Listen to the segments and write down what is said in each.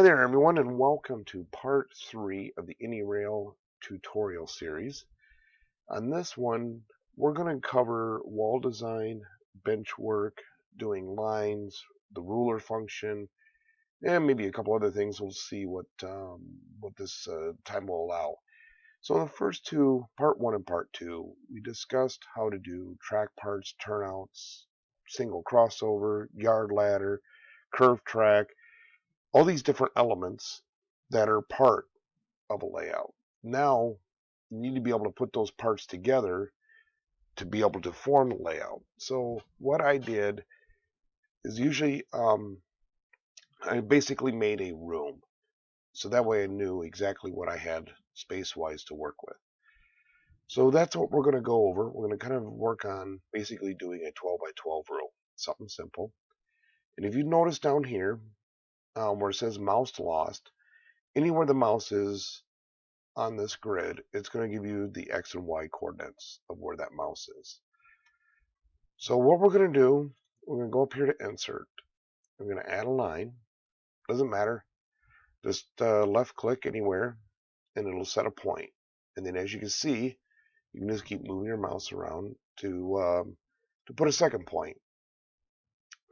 Hi there everyone and welcome to part 3 of the AnyRail tutorial series. On this one we're going to cover wall design, bench work, doing lines, the ruler function, and maybe a couple other things. We'll see what this time will allow. So in the first two, part 1 and part 2, we discussed how to do track parts, turnouts, single crossover, yard ladder, curved track, all these different elements that are part of a layout. Now you need to be able to put those parts together to be able to form the layout. So what I did is usually I basically made a room. So that way I knew exactly what I had space-wise to work with. So that's what we're going to go over. We're going to kind of work on basically doing a 12 by 12 room. Something simple. And if you notice down here where it says mouse lost, anywhere the mouse is on this grid, it's going to give you the X and Y coordinates of where that mouse is. So what we're going to do, we're going to go up here to insert. I'm going to add a line. Doesn't matter. Just left click anywhere and it'll set a point. And then as you can see, you can just keep moving your mouse around to put a second point.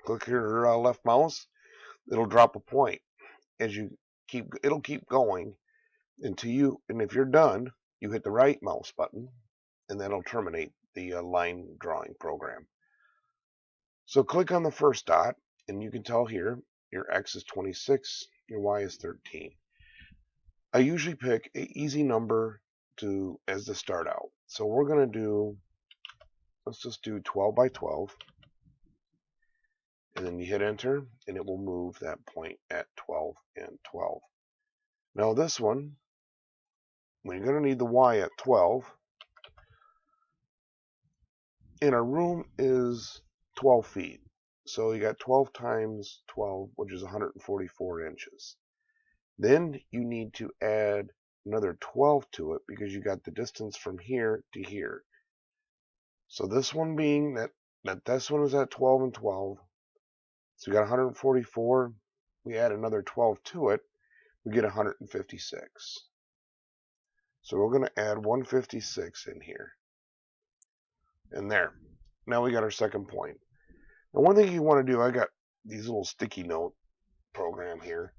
Click your left mouse, it'll drop a point. As you it'll keep going until you, and if you're done, you hit the right mouse button and that'll terminate the line drawing program. So click on the first dot and you can tell here your X is 26, your Y is 13. I usually pick an easy number as the start out. So we're going to do, let's just do 12 by 12, and then you hit enter and it will move that point at 12 and 12. Now this one, we're going to need the Y at 12, and our room is 12 feet. So you got 12 times 12, which is 144 inches. Then you need to add another 12 to it because you got the distance from here to here. So this one being that this one is at 12 and 12. So we got 144. We add another 12 to it, we get 156. So we're going to add 156 in here. And there. Now we got our second point. Now one thing you want to do, I got these little sticky note program here.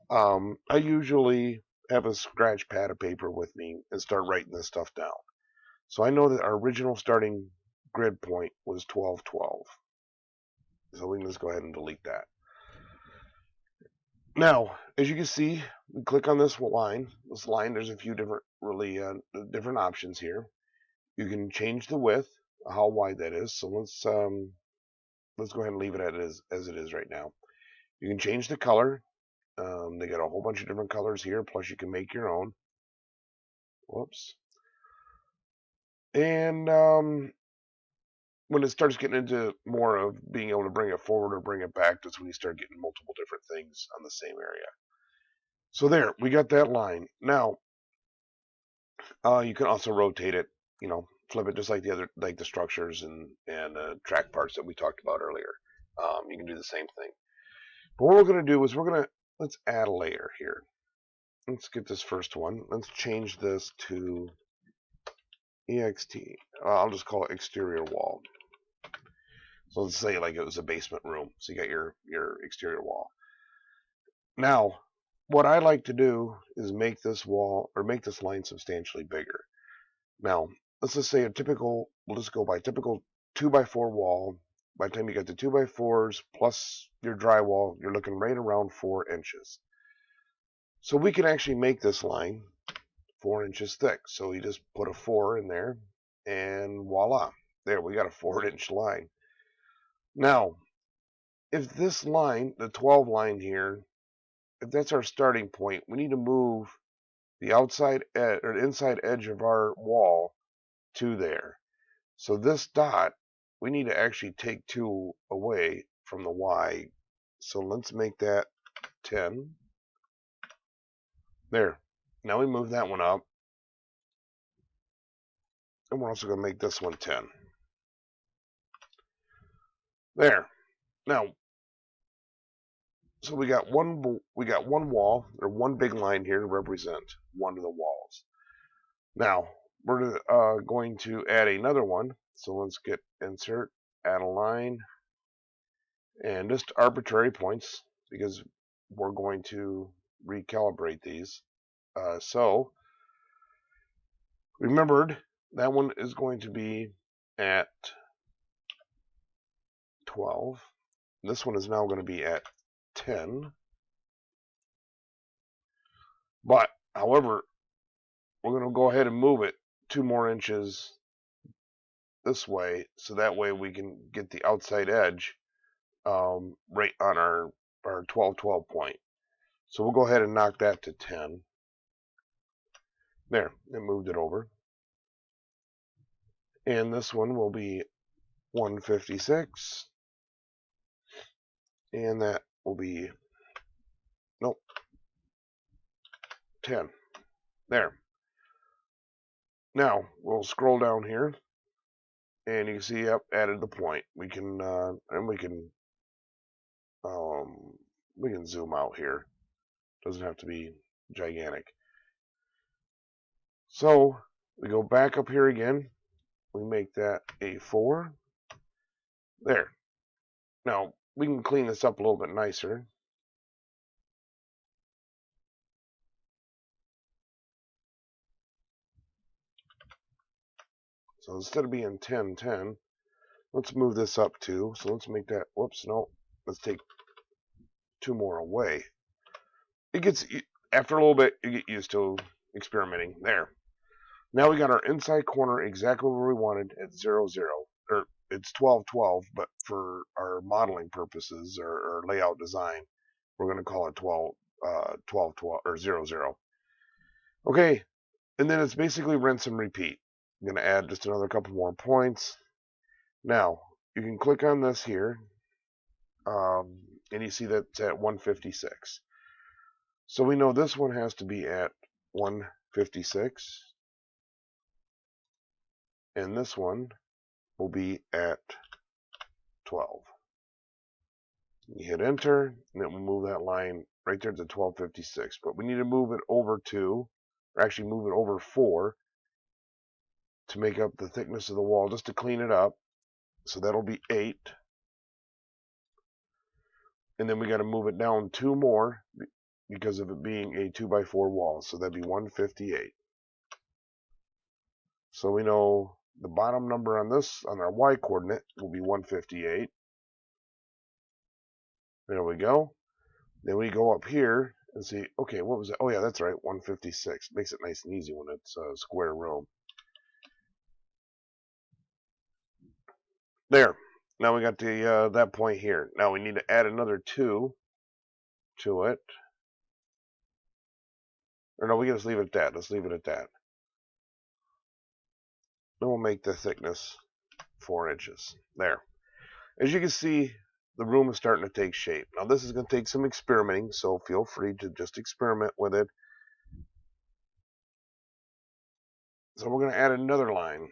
I usually have a scratch pad of paper with me and start writing this stuff down. So I know that our original starting grid point was 12, 12. So we can just go ahead and delete that. Now, as you can see, we click on this line. This line, there's a few different, different options here. You can change the width, how wide that is. So let's go ahead and leave it as it is right now. You can change the color. They got a whole bunch of different colors here, plus you can make your own. Whoops. And when it starts getting into more of being able to bring it forward or bring it back, that's when you start getting multiple different things on the same area. So there, we got that line. Now, you can also rotate it, flip it just like the other, like the structures and track parts that we talked about earlier. You can do the same thing. But what we're going to do is let's add a layer here. Let's get this first one. Let's change this to EXT. I'll just call it exterior wall. So let's say like it was a basement room. So you got your exterior wall. Now, what I like to do is make this wall or make this line substantially bigger. Now, let's just say we'll just go by typical 2x4 wall. By the time you get the 2x4s plus your drywall, you're looking right around 4 inches. So we can actually make this line 4 inches thick. So you just put a 4 in there and voila. There, we got a 4-inch line. Now, if this line, the 12 line here, if that's our starting point, we need to move the outside edge or the inside edge of our wall to there. So this dot, we need to actually take 2 away from the Y. So let's make that 10. There. Now we move that one up. And we're also going to make this one 10. There. Now, So we got one wall, or one big line here to represent one of the walls. Now we're going to add another one. So let's get insert, add a line, and just arbitrary points because we're going to recalibrate these. So remembered that one is going to be at 12. This one is now going to be at 10. But, however, we're going to go ahead and move it 2 more inches this way, so that way we can get the outside edge right on our 12-12 point. So we'll go ahead and knock that to 10. There, it moved it over. And this one will be 156. And that will be, nope, 10. There. Now, we'll scroll down here. And you can see, yep, added the point. We can, and we can zoom out here. Doesn't have to be gigantic. So we go back up here again. We make that a 4. There. Now we can clean this up a little bit nicer. So instead of being 10, 10, let's move this up 2. So let's make that, whoops, no, let's take 2 more away. It gets, after a little bit, you get used to experimenting. There. Now we got our inside corner exactly where we wanted at 0, 0. Or it's 12, 12, but for our modeling purposes or layout design, we're going to call it 12, 12, 12, or 0, 0. Okay, and then it's basically rinse and repeat. I'm going to add just another couple more points. Now, you can click on this here, and you see that it's at 156. So we know this one has to be at 156. And this one will be at 12. You hit enter, and it will move that line right there to 1256. But we need to move it over 2, or actually move it over 4 to make up the thickness of the wall, just to clean it up. So that'll be 8. And then we got to move it down 2 more because of it being a 2x4 wall. So that'd be 158. So we know the bottom number on this, on our y coordinate, will be 158. There we go. Then we go up here and see, okay, what was it? Oh yeah, that's right, 156. Makes it nice and easy when it's a square room. There. Now we got the that point here. Now we need to add another 2 to it. Or no, we can just leave it at that. Let's leave it at that. Then we'll make the thickness 4 inches. There. As you can see, the room is starting to take shape. Now this is going to take some experimenting, so feel free to just experiment with it. So we're going to add another line.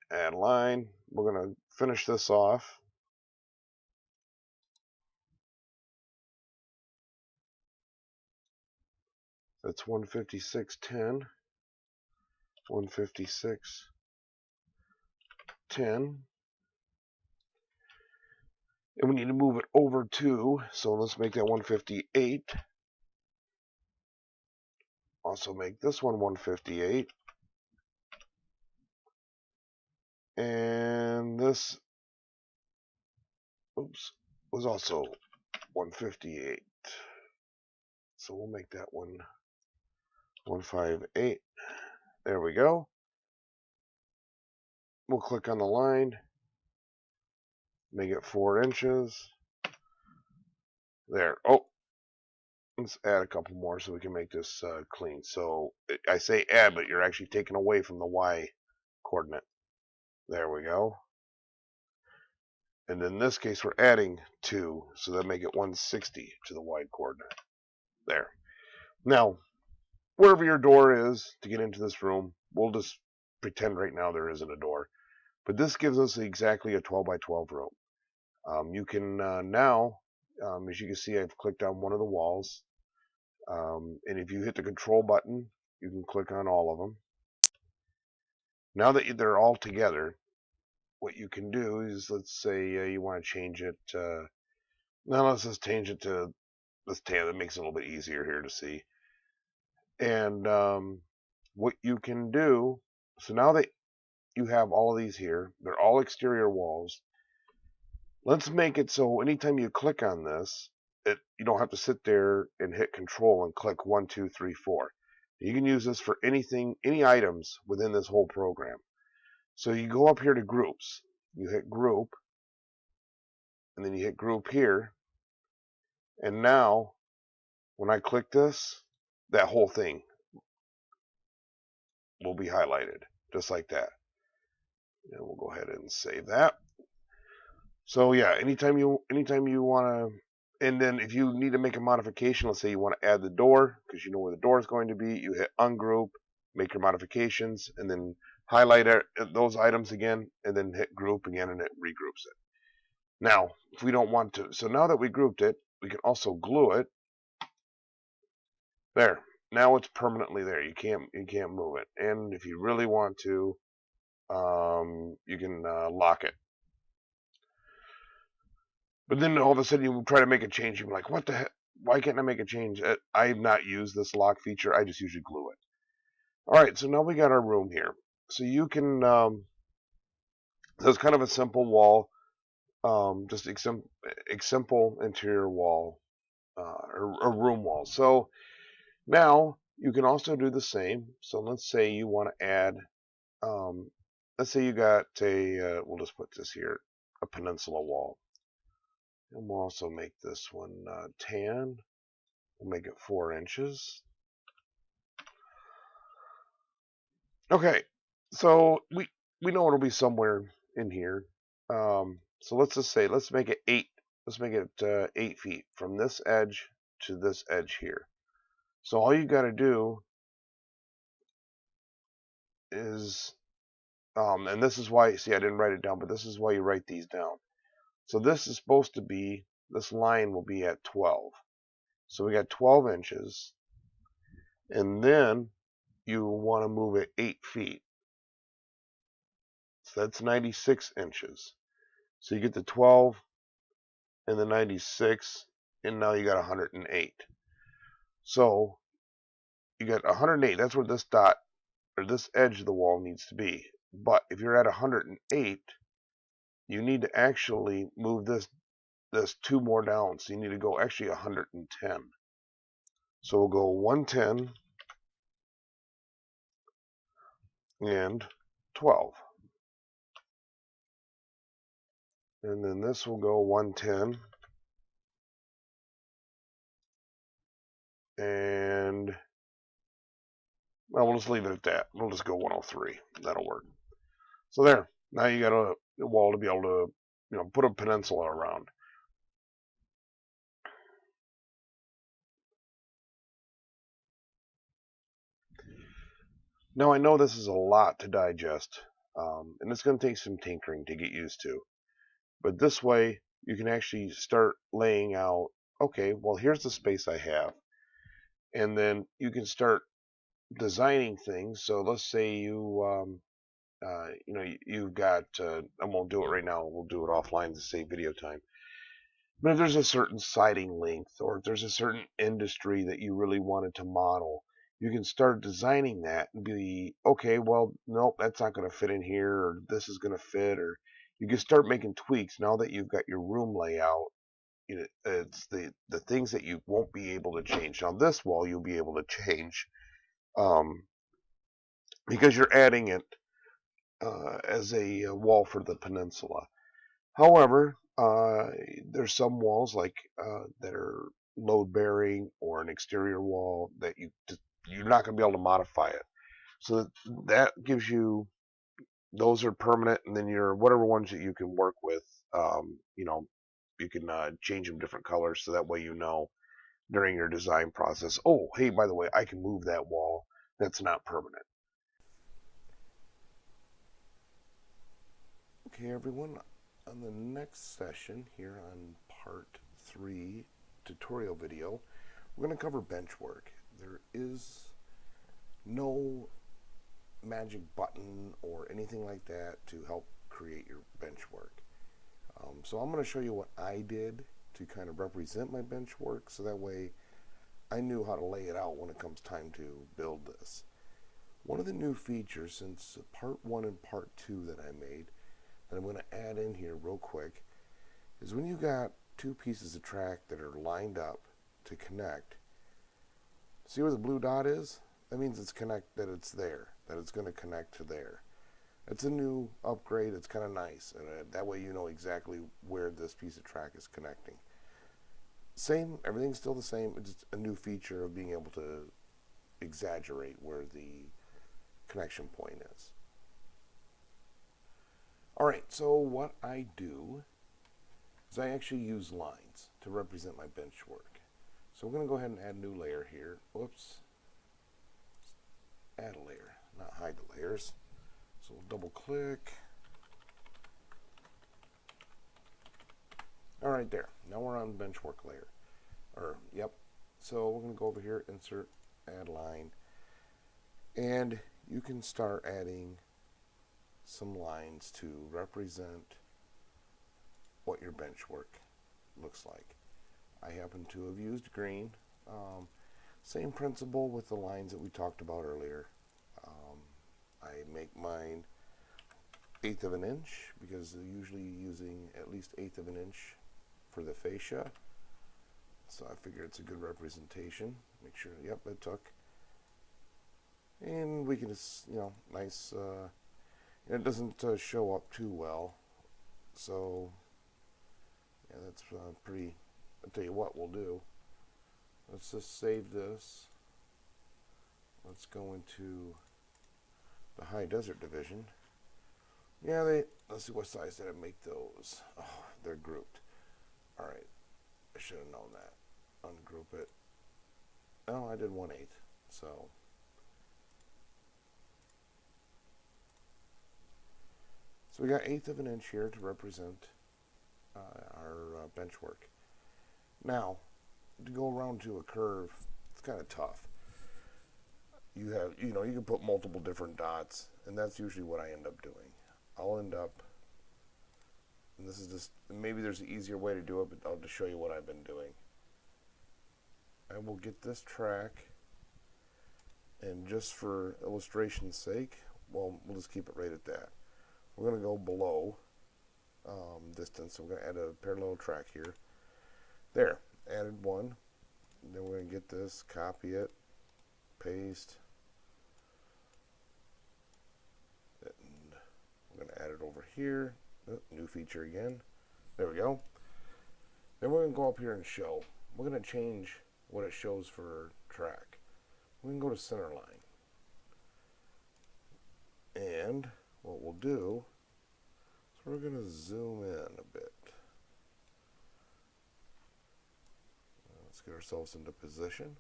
Add line. We're going to finish this off. That's 156.10. 156.10. And we need to move it over 2, so let's make that 158. Also make this one 158. And this, oops, was also 158. So we'll make that one 158. There we go. We'll click on the line, make it 4 inches. There. Oh, let's add a couple more so we can make this clean. So I say add, but you're actually taking away from the y coordinate. There we go. And in this case, we're adding 2, so that make it 160 to the y coordinate. There. Now, wherever your door is to get into this room, we'll just pretend right now there isn't a door. But this gives us exactly a 12 by 12 room. You can now, as you can see, I've clicked on one of the walls. And if you hit the control button, you can click on all of them. Now that they're all together, what you can do is, let's say you want to change it. Now let's just change it to this tan. That makes it a little bit easier here to see. And what you can do, so now that you have all of these here, they're all exterior walls. Let's make it so anytime you click on this, you don't have to sit there and hit control and click 1, 2, 3, 4. You can use this for anything, any items within this whole program. So you go up here to groups, you hit group, and then you hit group here, and now when I click this, that whole thing will be highlighted just like that. And we'll go ahead and save that. So yeah, anytime you want to, and then if you need to make a modification, let's say you want to add the door because you know where the door is going to be, you hit ungroup, make your modifications, and then highlight those items again, and then hit group again, and it regroups it. Now, if we don't want to, so now that we grouped it, we can also glue it. There. Now it's permanently there. You can't move it. And if you really want to, you can lock it. But then all of a sudden you try to make a change. You're like, what the heck? Why can't I make a change? I've not used this lock feature. I just usually glue it. All right, so now we got our room here. So you can, so it's kind of a simple wall, just a simple interior wall, or a room wall. So now you can also do the same. So let's say you want to add, let's say you got a, we'll just put this here, a peninsula wall. And we'll also make this one tan. We'll make it 4 inches. Okay, so we know it'll be somewhere in here. So let's just say, let's make it 8. Let's make it 8 feet from this edge to this edge here. So all you got to do is, and this is why, see, I didn't write it down, but this is why you write these down. So this is supposed to be, this line will be at 12. So we got 12 inches. And then you want to move it 8 feet. So that's 96 inches. So you get the 12 and the 96, and now you got 108. So you got 108. That's where this dot, or this edge of the wall needs to be. But if you're at 108, you need to actually move this 2 more down. So you need to go actually 110. So we'll go 110 and 12. And then this will go 110 and, well, we'll just leave it at that. We'll just go 103. That'll work. So there. Now you got a wall to be able to, put a peninsula around. Now I know this is a lot to digest, and it's going to take some tinkering to get used to. But this way, you can actually start laying out, okay, well, here's the space I have. And then you can start designing things. So let's say you've got, I won't do it right now. We'll do it offline to save video time. But if there's a certain siding length, or if there's a certain industry that you really wanted to model, you can start designing that and be, okay, well, nope, that's not going to fit in here, or this is going to fit, or you can start making tweaks now that you've got your room layout. It's the things that you won't be able to change. Now this wall you'll be able to change, because you're adding it as a wall for the peninsula. However, there's some walls like that are load bearing, or an exterior wall that you're not going to be able to modify it. So that gives you, those are permanent, and then your whatever ones that you can work with, you can change them different colors, so that way during your design process, oh, hey, by the way, I can move that wall. That's not permanent. Okay, everyone, On the next session here on part 3 tutorial video, we're going to cover Benchwork. There is no magic button or anything like that to help create your Benchwork. So I'm going to show you what I did to kind of represent my Benchwork, so that way I knew how to lay it out when it comes time to build this. One of the new features since part 1 and part 2 that I made, that I'm going to add in here real quick, is when you got two pieces of track that are lined up to connect, see where the blue dot is? That means it's that it's there, that it's going to connect to there. It's a new upgrade. It's kind of nice, and that way you know exactly where this piece of track is connecting. Same, everything's still the same. It's just a new feature of being able to exaggerate where the connection point is. Alright, so what I do is I actually use lines to represent my Benchwork. So we're going to go ahead and add a new layer here. Whoops. Add a layer, not hide the layers. So we'll double click. Alright, there. Now we're on Benchwork layer. Yep. So we're going to go over here, insert, add line. And you can start adding some lines to represent what your Benchwork looks like. I happen to have used green. Same principle with the lines that we talked about earlier. I make mine 1/8 of an inch because they're usually using at least 1/8 of an inch for the fascia. So I figure it's a good representation. Make sure, yep, it took. And we can just, nice. It doesn't show up too well, so yeah, that's pretty. I'll tell you what we'll do. Let's just save this. Let's go into the High Desert Division. Yeah, let's see, what size did I make those? Oh, they're grouped. Alright, I should have known that. Ungroup it. Oh, I did 1/8, so. So we got 1/8 of an inch here to represent our Benchwork. Now, to go around to a curve, it's kind of tough. You have, you can put multiple different dots, and that's usually what I end up doing. I'll end up, and this is just, maybe there's an easier way to do it, but I'll just show you what I've been doing. I will get this track, and just for illustration's sake, well, we'll just keep it right at that. We're going to go below distance, so we're going to add a parallel track here. There, added one. Then we're going to get this, copy it, paste, and we're going to add it over here. Oh, new feature again. There we go. Then we're going to go up here and show. We're going to change what it shows for track. We can go to center line. And what we'll do is we're going to zoom in a bit. Let's get ourselves into position.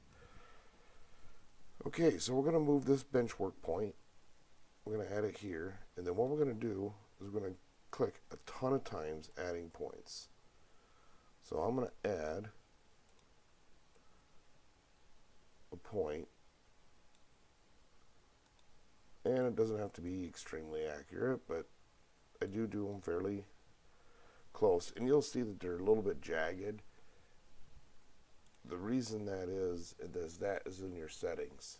Okay, so we're going to move this Benchwork point. We're going to add it here. And then what we're going to do is we're going to click a ton of times adding points. So I'm going to add a point. And it doesn't have to be extremely accurate, but I do them fairly close. And you'll see that they're a little bit jagged. The reason that is in your settings.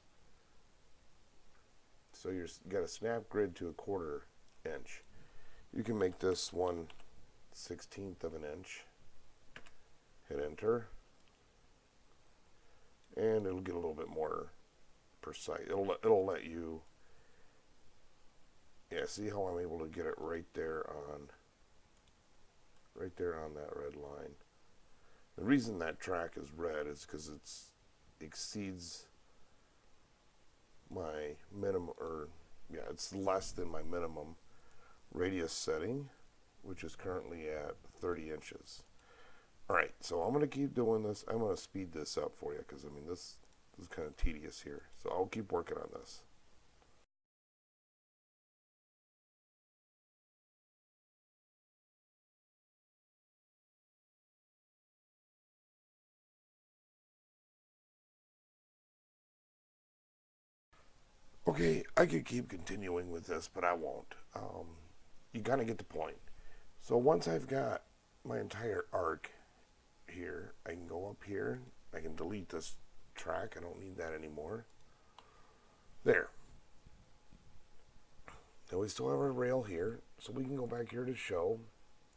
So you got a snap grid to a 1/4 inch. You can make this 1/16 of an inch. Hit enter. And it'll get a little bit more precise. It'll let you. Yeah, see how I'm able to get it right there on that red line. The reason that track is red is because it exceeds my minimum, it's less than my minimum radius setting, which is currently at 30 inches. Alright, so I'm going to keep doing this. I'm going to speed this up for you because, this is kind of tedious here. So I'll keep working on this. Okay, I could keep continuing with this, but I won't. You kind of get the point. So once I've got my entire arc here, I can go up here. I can delete this track. I don't need that anymore. There. Now we still have our rail here, so we can go back here to show,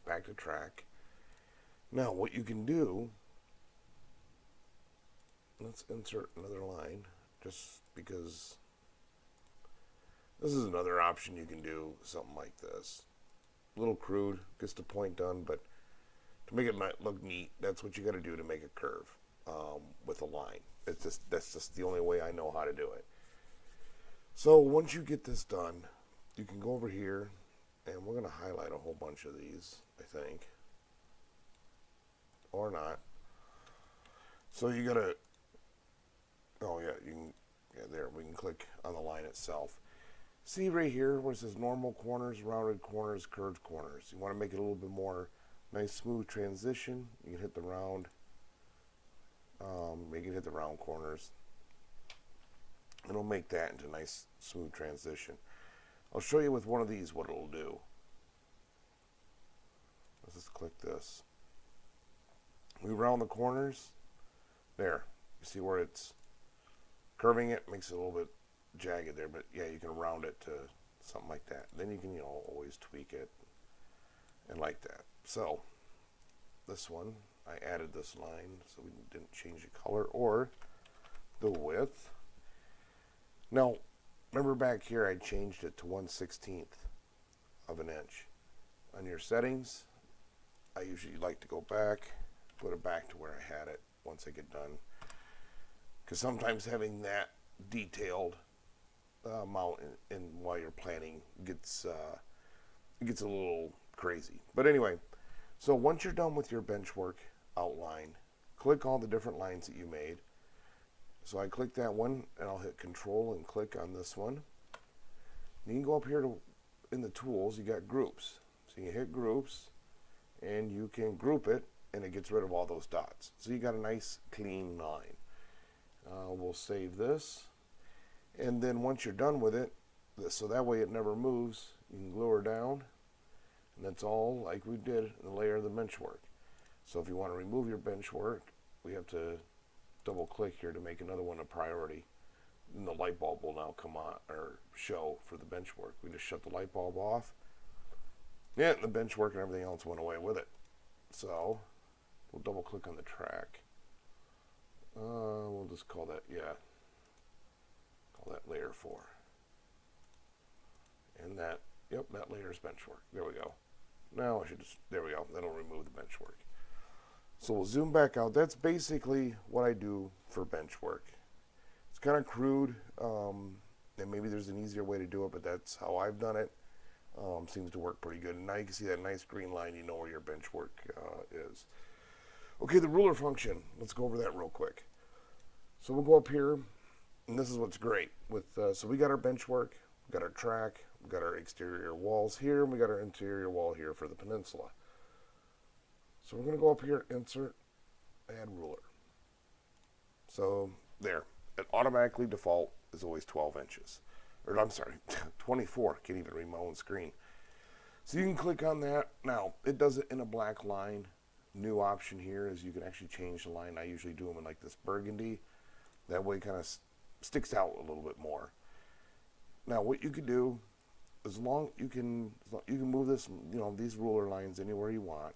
back to track. Now what you can do, let's insert another line, just because this is another option you can do, something like this. A little crude, gets the point done, but to make it look neat, that's what you got to do to make a curve with a line. That's just the only way I know how to do it. So once you get this done, you can go over here, and we're going to highlight a whole bunch of these, I think, or not. So you got to, oh yeah, you can, yeah, there, we can click on the line itself. See right here where it says normal corners, rounded corners, curved corners. You want to make it a little bit more nice, smooth transition. You can hit the round. You can hit the round corners. It'll make that into a nice, smooth transition. I'll show you with one of these what it'll do. Let's just click this. We round the corners. There. You see where it's curving it? Makes it a little bit jagged there, but yeah, you can round it to something like that. Then you can, always tweak it and like that. So this one, I added this line so we didn't change the color or the width. Now, remember back here I changed it to 1/16 of an inch. On your settings, I usually like to go back, put it back to where I had it once I get done. Because sometimes having that detailed amount in while you're planning gets it gets a little crazy. But anyway, so once you're done with your benchwork outline, click all the different lines that you made. So I click that one, and I'll hit Control and click on this one. And you can go up here to in the tools. You got groups, so you hit groups, and you can group it, and it gets rid of all those dots. So you got a nice clean line. We'll save this, and then once you're done with it, so that way it never moves, you can glue her down, and that's all like we did in the layer of the benchwork. So if you want to remove your benchwork, we have to double click here to make another one a priority. And the light bulb will now come on or show for the benchwork. We just shut the light bulb off. Yeah, and the benchwork and everything else went away with it. So we'll double click on the track. We'll just call that, call that layer 4. And that, yep, that layer is benchwork. There we go. Now I should just, there we go. That'll remove the benchwork. So we'll zoom back out. That's basically what I do for benchwork. It's kind of crude, and maybe there's an easier way to do it, but that's how I've done it. Seems to work pretty good. And now you can see that nice green line. You know where your benchwork is. Okay, the ruler function. Let's go over that real quick. So we'll go up here, and this is what's great. So we got our benchwork, we got our track, we got our exterior walls here, and we got our interior wall here for the peninsula. So we're going to go up here, insert, add ruler. So there, it automatically default is always 12 inches. Or I'm sorry, 24. Can't even read my own screen. So you can click on that. Now, it does it in a black line. New option here is you can actually change the line. I usually do them in like this burgundy. That way it kind of sticks out a little bit more. Now, what you could do, you can move this, these ruler lines anywhere you want.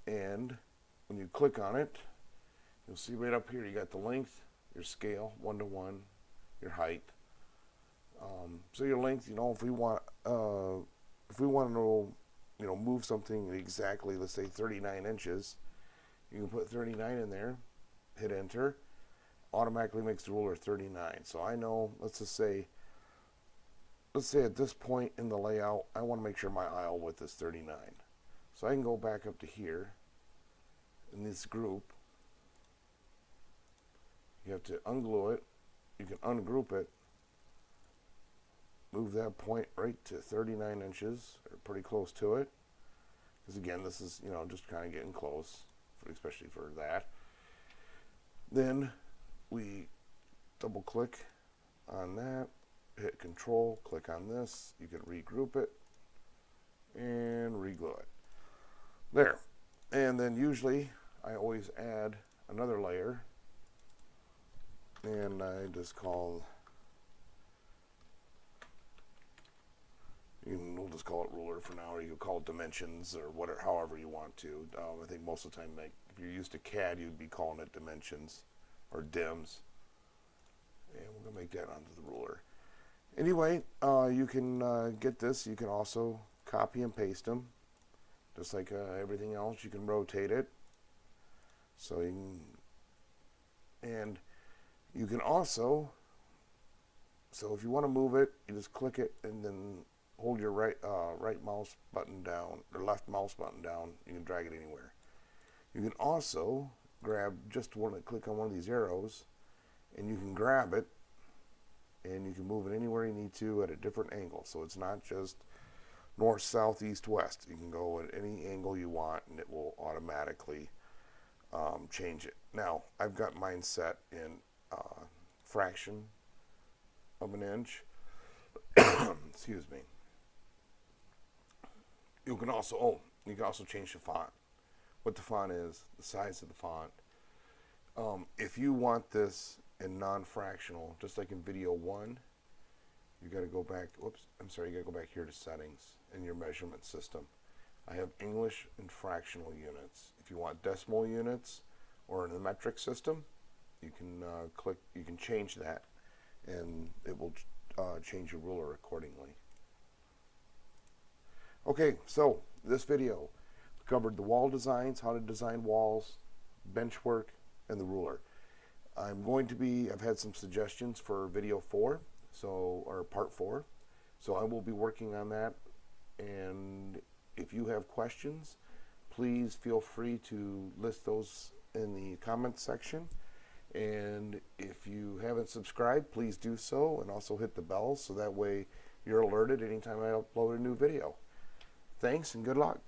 And when you click on it, you'll see right up here you got the length, your scale 1:1, your height. So your length, if we want to move something exactly, let's say 39 inches, you can put 39 in there, hit enter, automatically makes the ruler 39. So I know, let's say at this point in the layout, I want to make sure my aisle width is 39. So I can go back up to here in this group. You have to unglue it. You can ungroup it. Move that point right to 39 inches, or pretty close to it. Because again, this is, just kind of getting close, especially for that. Then we double click on that, hit control, click on this, you can regroup it and reglue it. There. And then usually I always add another layer, and I just call, we'll just call it ruler for now, or you can call it dimensions, or whatever, however you want to. I think most of the time, like, if you're used to CAD, you'd be calling it dimensions or dims. And we're going to make that onto the ruler. Anyway, you can get this. You can also copy and paste them. Just like everything else, you can rotate it. So you can, and you can also, so if you want to move it, you just click it and then hold your right mouse button down, or left mouse button down. You can drag it anywhere. You can also grab just one, click on one of these arrows, and you can grab it, and you can move it anywhere you need to at a different angle. So it's not just north, south, east, west. You can go at any angle you want, and it will automatically change it. Now, I've got mine set in fraction of an inch. Excuse me. You can also change the font. What the font is, the size of the font. If you want this in non-fractional, just like in video 1, you got to go back. Whoops, I'm sorry. You got to go back here to settings in your measurement system. I have English and fractional units. If you want decimal units or in the metric system, you can click. You can change that, and it will change your ruler accordingly. Okay, so this video covered the wall designs, how to design walls, benchwork, and the ruler. I've had some suggestions for video 4, or part 4, so I will be working on that. And if you have questions, please feel free to list those in the comments section. And if you haven't subscribed, please do so, and also hit the bell so that way you're alerted anytime I upload a new video. Thanks and good luck.